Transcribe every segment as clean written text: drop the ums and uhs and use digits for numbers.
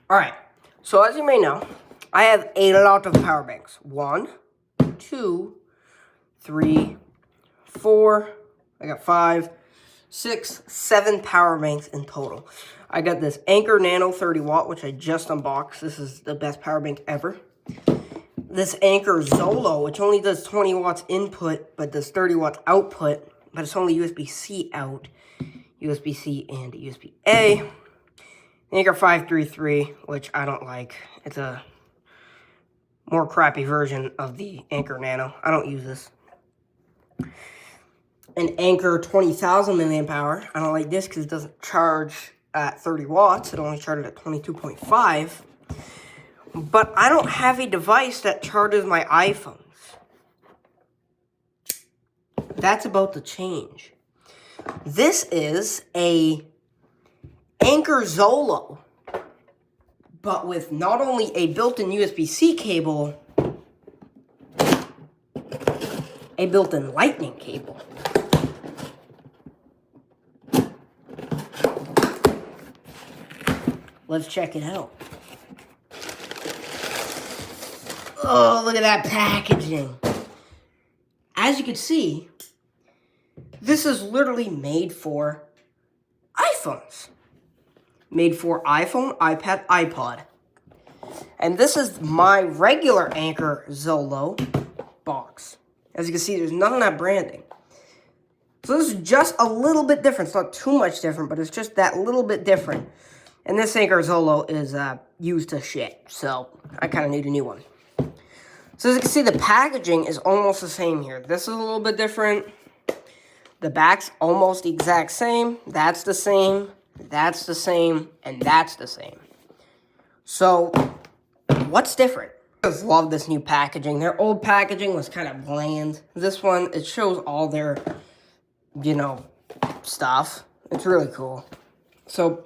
Alright, so as you may know, I have a lot of power banks. 1, 2, 3, 4, I got 5, 6, 7 power banks in total. I got this Anker Nano 30 watt, which I just unboxed. This is the best power bank ever. This Anker Zolo, which only does 20 watts input, but does 30 watts output, but it's only USB-C out, USB-C and USB-A. Anker 533, which I don't like. It's a more crappy version of the Anker Nano. I don't use this. An Anker 20,000 milliamp hour. I don't like this because it doesn't charge at 30 watts. It only charges at 22.5. But I don't have a device that charges my iPhones. That's about to change. This is a Anker Zolo, but with not only a built-in USB-C cable, a built-in lightning cable. Let's check it out. Oh, look at that packaging. As you can see, this is literally made for iPhones. Made for iPhone, iPad, iPod. And this is my regular Anker Zolo box. As you can see, there's none of that branding. So this is just a little bit different. It's not too much different, but it's just that little bit different. And this Anker Zolo is used to shit. So I kind of need a new one. So as you can see, the packaging is almost the same here. This is a little bit different. The back's almost the exact same. That's the same. That's the same. And that's the same. So, what's different? I just love this new packaging. Their old packaging was kind of bland. This one, it shows all their, stuff. It's really cool. So,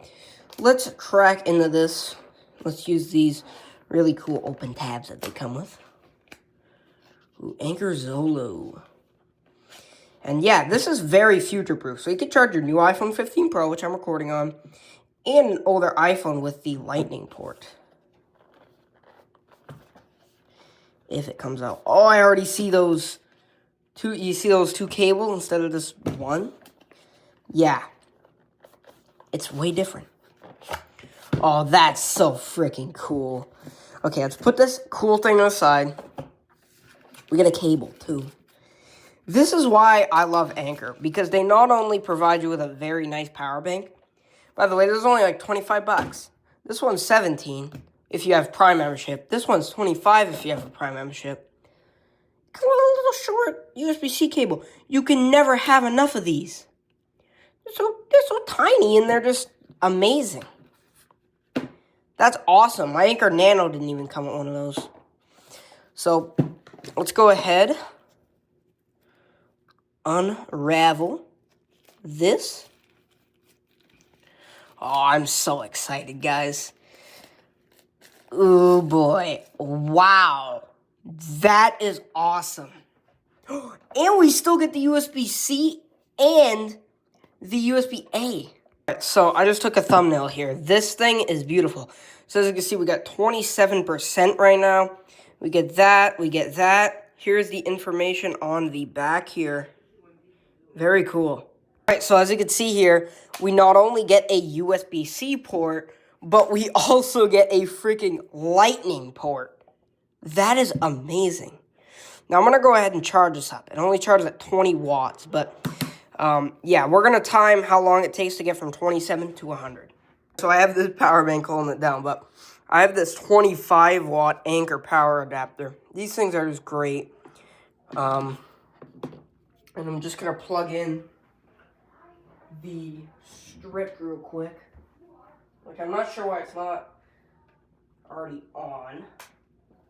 let's crack into this. Let's use these really cool open tabs that they come with. Ooh, Anker Zolo. And yeah, this is very future-proof. So you can charge your new iPhone 15 Pro, which I'm recording on, and an older iPhone with the lightning port. If it comes out. Oh, I already see those two. You see those two cables instead of just one? Yeah. It's way different. Oh, that's so freaking cool. Okay, let's put this cool thing aside. We get a cable, too. This is why I love Anker, because they not only provide you with a very nice power bank. By the way, this is only like 25 bucks. This one's 17 if you have Prime membership. This one's 25 if you have a Prime membership. Come on, a little short USB-C cable. You can never have enough of these. They're so tiny and they're just amazing. That's awesome. My Anker Nano didn't even come with one of those. So, let's go ahead. Unravel this. Oh, I'm so excited, guys. Oh, boy. Wow. That is awesome. And we still get the USB-C and the USB-A. So, I just took a thumbnail here. This thing is beautiful. So, as you can see, we got 27% right now. We get that. We get that. Here's the information on the back here. Very cool. All right, so as you can see here, we not only get a USB-C port, but we also get a freaking lightning port. That is amazing. Now, I'm going to go ahead and charge this up. It only charges at 20 watts, but yeah, we're going to time how long it takes to get from 27 to 100. So I have this power bank holding it down, but I have this 25 watt Anker power adapter. These things are just great. And I'm just going to plug in the strip real quick. Like, I'm not sure why it's not already on.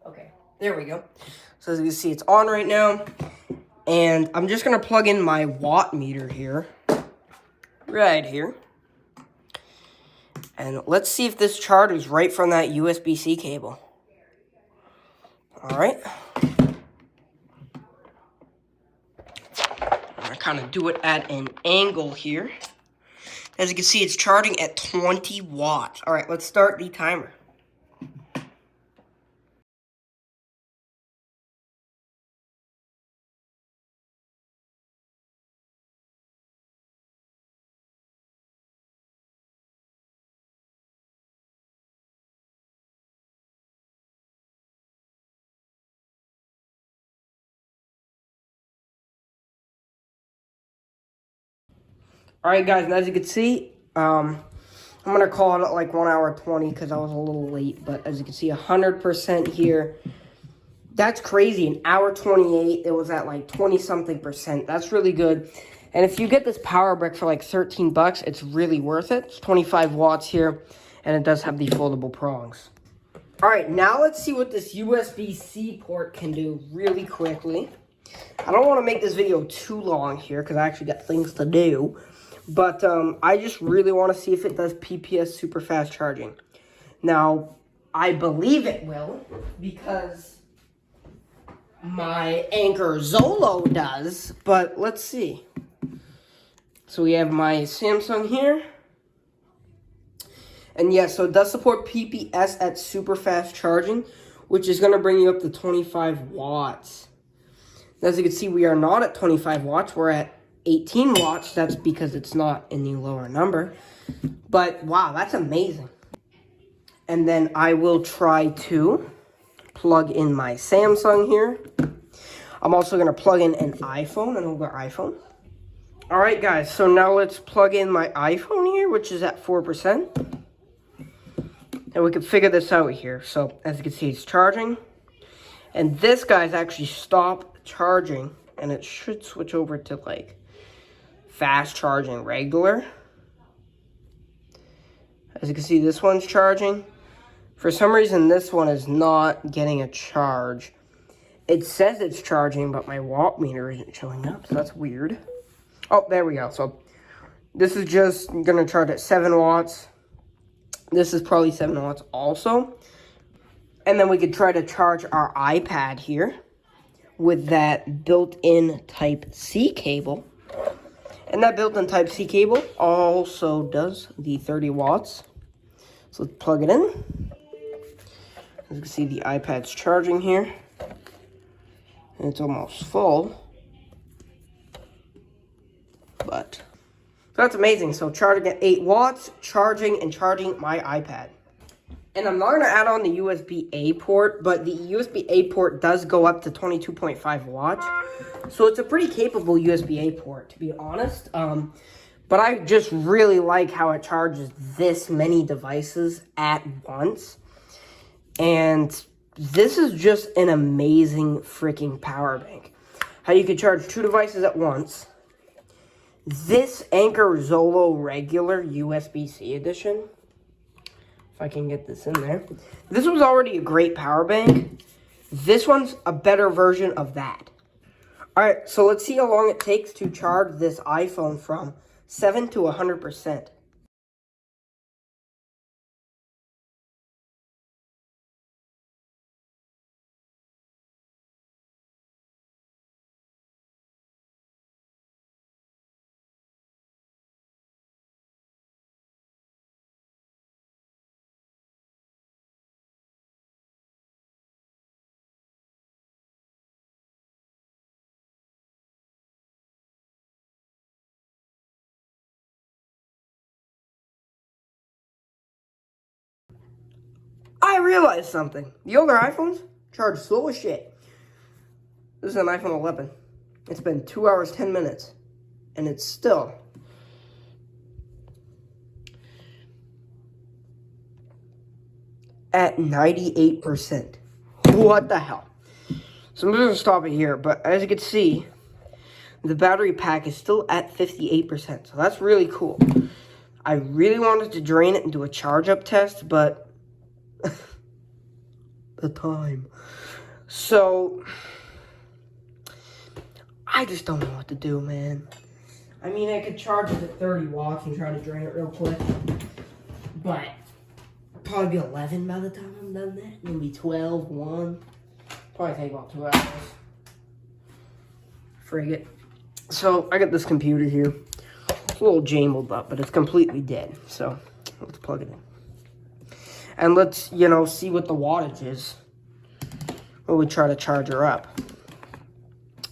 Okay, there we go. So as you can see, it's on right now. And I'm just going to plug in my watt meter here. Right here. And let's see if this charges right from that USB-C cable. Alright. I kind of do it at an angle here. As you can see, it's charging at 20 watts. Alright, let's start the timer. Alright guys, and as you can see, I'm going to call it at like 1 hour 20 because I was a little late. But as you can see, 100% here. That's crazy. An hour 28, it was at like 20-something percent. That's really good. And if you get this power brick for like 13 bucks, it's really worth it. It's 25 watts here, and it does have the foldable prongs. All right, now let's see what this USB-C port can do really quickly. I don't want to make this video too long here because I actually got things to do. But I just really want to see if it does PPS super fast charging. Now, I believe it will because my Anker Zolo does, but let's see. So we have my Samsung here. And yes, so it does support PPS at super fast charging, which is going to bring you up to 25 watts. As you can see, we are not at 25 watts. We're at 18 watts. That's because it's not in the lower number. But wow, that's amazing. And then I will try to plug in my Samsung here. I'm also going to plug in an iPhone, an older iPhone. Alright guys, so now let's plug in my iPhone here, which is at 4%. And we can figure this out here. So as you can see, it's charging. And this guy's actually stopped charging. And it should switch over to like fast charging regular. As you can see, this one's charging. For some reason, this one is not getting a charge. It says it's charging, but my watt meter isn't showing up, so that's weird. Oh, there we go. So this is just going to charge at 7 watts. This is probably 7 watts also. And then we could try to charge our iPad here with that built-in Type-C cable. And that built-in Type-C cable also does the 30 watts. So let's plug it in. As you can see, the iPad's charging here. And it's almost full. But that's amazing. So charging at 8 watts, charging my iPad. And I'm not going to add on the USB-A port, but the USB-A port does go up to 22.5 watts. So it's a pretty capable USB-A port, to be honest. But I just really like how it charges this many devices at once. And this is just an amazing freaking power bank. How you can charge 2 devices at once. This Anker Zolo regular USB-C edition, if I can get this in there. This was already a great power bank. This one's a better version of that. Alright, so let's see how long it takes to charge this iPhone from 7 to 100%. I realized something. The older iPhones charge slow as shit. This is an iPhone 11. It's been 2 hours, 10 minutes. And it's still at 98%. What the hell? So I'm just going to stop it here. But as you can see, the battery pack is still at 58%. So that's really cool. I really wanted to drain it and do a charge-up test, but the time. So I just don't know what to do, man. I mean, I could charge it at 30 watts and try to drain it real quick. But probably be 11 by the time I'm done that. Maybe 12, 1. Probably take about 2 hours. Frig it. So I got this computer here. It's a little jumbled up, but it's completely dead. So let's plug it in. And let's, see what the wattage is when we try to charge her up.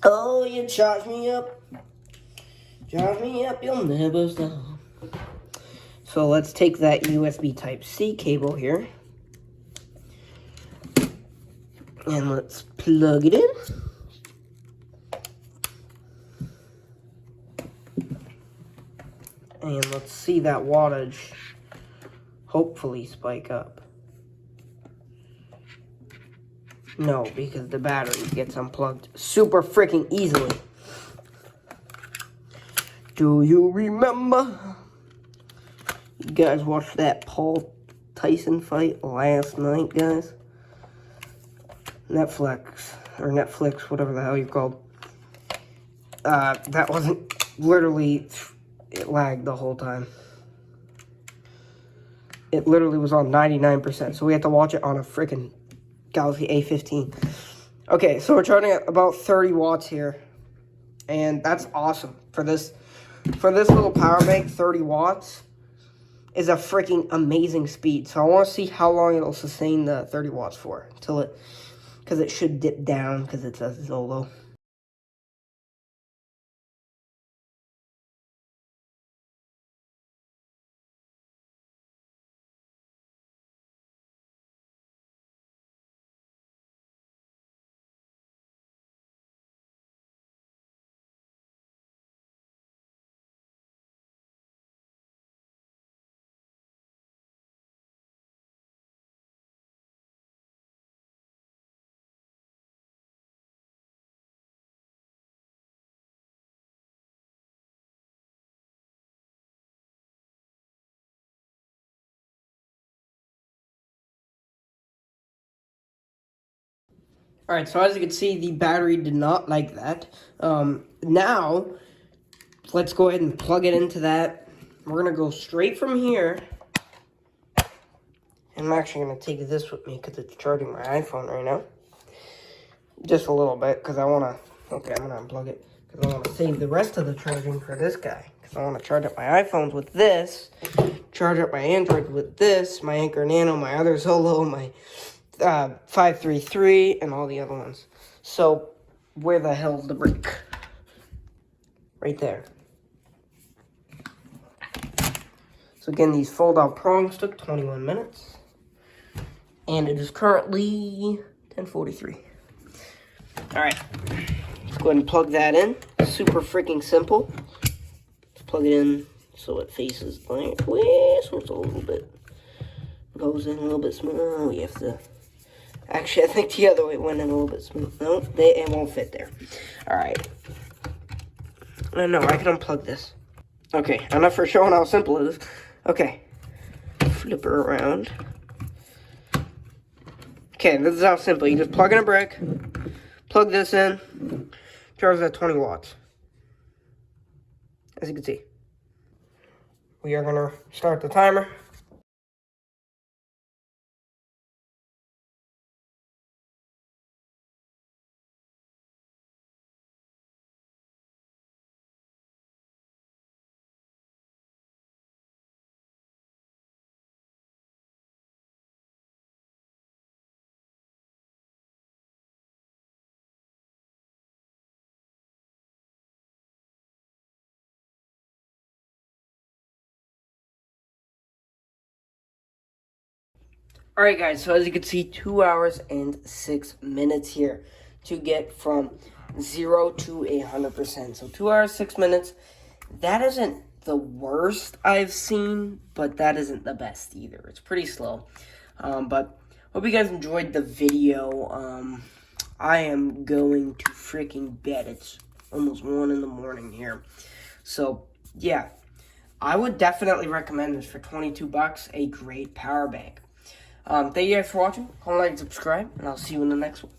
Oh, you charge me up. Charge me up, you'll never stop. So let's take that USB Type-C cable here. And let's plug it in. and let's see that wattage hopefully spike up. No, because the battery gets unplugged super freaking easily. Do you remember? You guys watched that Paul Tyson fight last night, guys? Netflix, whatever the hell you're called. That wasn't literally, it lagged the whole time. It literally was on 99%, so we had to watch it on a freaking Galaxy A15. Okay, so we're charging at about 30 watts here, and that's awesome. For this little power bank, 30 watts is a freaking amazing speed. So I want to see how long it'll sustain the 30 watts for, because it should dip down because it's a Zolo. Alright, so as you can see, the battery did not like that. Now, let's go ahead and plug it into that. We're going to go straight from here. And I'm actually going to take this with me because it's charging my iPhone right now. Just a little bit because I want to... Okay, I'm going to unplug it because I want to save the rest of the charging for this guy. Because I want to charge up my iPhones with this. Charge up my Android with this. My Anker Nano, my other Zolo, my... 533 and all the other ones. So where the hell's the brick? Right there. So again, these fold out prongs took 21 minutes, and it is currently 10:43. All right, let's go ahead and plug that in. Super freaking simple. Let's plug it in so it faces like this. So it's a little bit goes in a little bit smooth. Oh, we have to. Actually, I think the other way went in a little bit smooth. No, it won't fit there. Alright. No, I can unplug this. Okay, enough for showing how simple it is. Okay. Flip her around. Okay, this is how simple. You just plug in a brick, plug this in, charge at 20 watts. As you can see. We are going to start the timer. Alright guys, so as you can see, 2 hours and 6 minutes here to get from 0 to 100%. So 2 hours, 6 minutes. That isn't the worst I've seen, but that isn't the best either. It's pretty slow. But hope you guys enjoyed the video. I am going to freaking bed. It's almost 1 in the morning here. So, yeah. I would definitely recommend this for 22 bucks. A great power bank. Thank you guys for watching. Comment, like, and subscribe, and I'll see you in the next one.